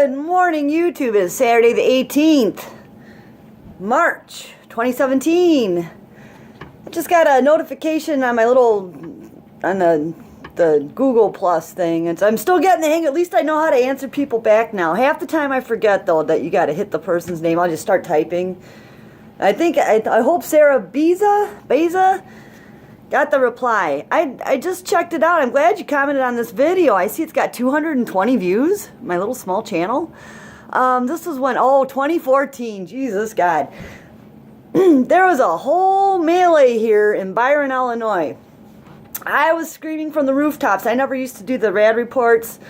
Good morning, YouTube. It's Saturday the 18th, March 2017. I just got a notification on my on the Google Plus thing. I'm still getting the hang. At least I know how to answer people back now. Half the time I forget, though, that you got to hit the person's name. I'll just start typing. I hope Sarah Beza got the reply. I just checked it out. I'm glad you commented on this video. I see it's got 220 views. My little small channel. This was when, 2014. Jesus God. There was a whole melee here in Byron, Illinois. I was screaming from the rooftops. I never used to do the rad reports.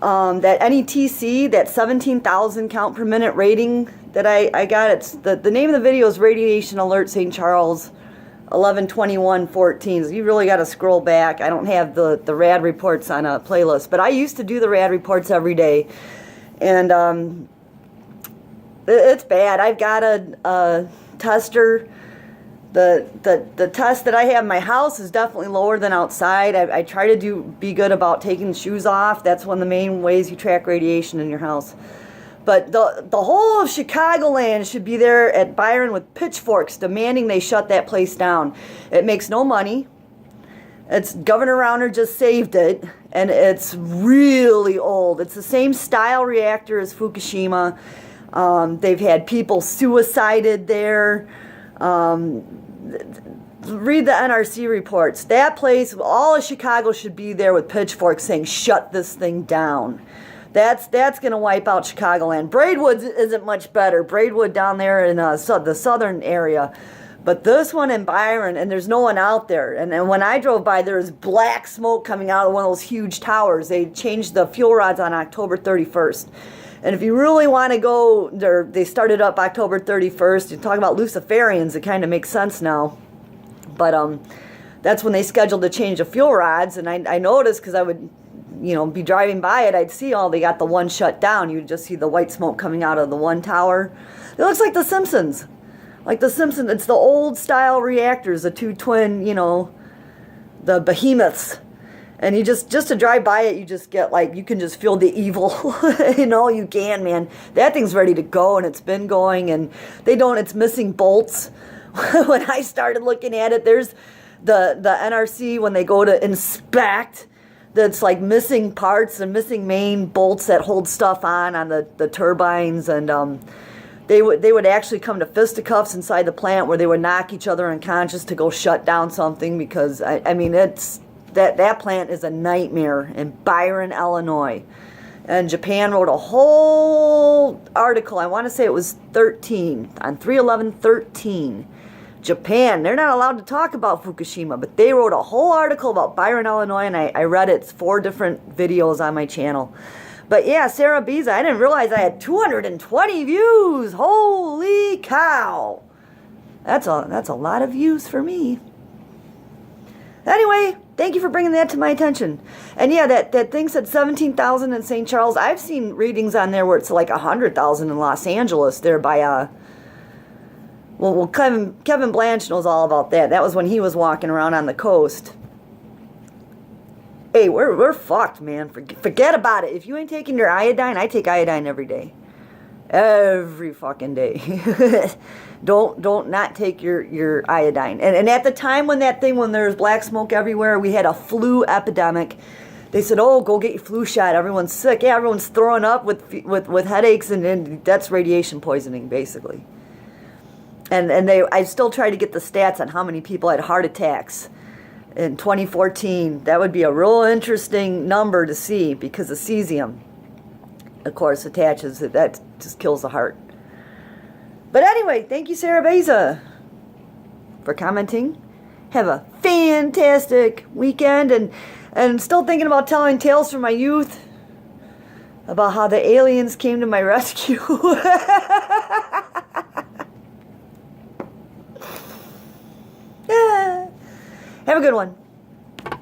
That NETC, that 17,000 count per minute rating that I got. It's the name of the video is Radiation Alert St. Charles 11/21/14. So you really got to scroll back. I don't have the rad reports on a playlist, but I used to do the rad reports every day, and it's bad. I've got a tester. The test that I have in my house is definitely lower than outside. I try to be good about taking shoes off. That's one of the main ways you track radiation in your house. But the whole of Chicagoland should be there at Byron with pitchforks demanding they shut that place down. It makes no money. It's Governor Rauner just saved it, and it's really old. It's the same style reactor as Fukushima. They've had people suicided there. Read the NRC reports. That place, all of Chicago should be there with pitchforks saying, shut this thing down. That's going to wipe out Chicagoland. Braidwood isn't much better. Braidwood down there in the southern area. But this one in Byron, and there's no one out there. And when I drove by, there was black smoke coming out of one of those huge towers. They changed the fuel rods on October 31st. And if you really want to go, they started up October 31st. You talk about Luciferians, it kind of makes sense now. But that's when they scheduled to change the fuel rods. And I noticed, because I would, be driving by it, I'd see they got the one shut down. You'd just see the white smoke coming out of the one tower. It looks like The Simpsons. Like The Simpsons, it's the old style reactors, the two twin, the behemoths. And you just to drive by it, you just get you can just feel the evil. You can, man. That thing's ready to go, and it's been going, and it's missing bolts. When I started looking at it, there's the NRC, when they go to inspect, that's missing parts and missing main bolts that hold stuff on the turbines, and they would actually come to fisticuffs inside the plant where they would knock each other unconscious to go shut down something, because I mean it's that plant is a nightmare in Byron, Illinois. And Japan wrote a whole article, I want to say it was 13, on 3/11/13. Japan, they're not allowed to talk about Fukushima, but they wrote a whole article about Byron, Illinois, and I read it. It's 4 different videos on my channel. But yeah, Sarah Beza, I didn't realize I had 220 views. Holy cow. That's a lot of views for me. Anyway, thank you for bringing that to my attention. And yeah, that thing said 17,000 in St. Charles. I've seen readings on there where it's like 100,000 in Los Angeles there by well, Kevin Blanche knows all about that. That was when he was walking around on the coast. Hey, we're fucked, man. Forget about it. If you ain't taking your iodine, I take iodine every day. Every fucking day. Don't not take your iodine. And at the time when there was black smoke everywhere, we had a flu epidemic. They said, go get your flu shot. Everyone's sick. Yeah, everyone's throwing up with headaches, and that's radiation poisoning, basically. And I still try to get the stats on how many people had heart attacks in 2014. That would be a real interesting number to see, because the cesium, of course, attaches. That just kills the heart. But anyway, thank you, Sarah Beza, for commenting. Have a fantastic weekend, and still thinking about telling tales from my youth about how the aliens came to my rescue. Have a good one.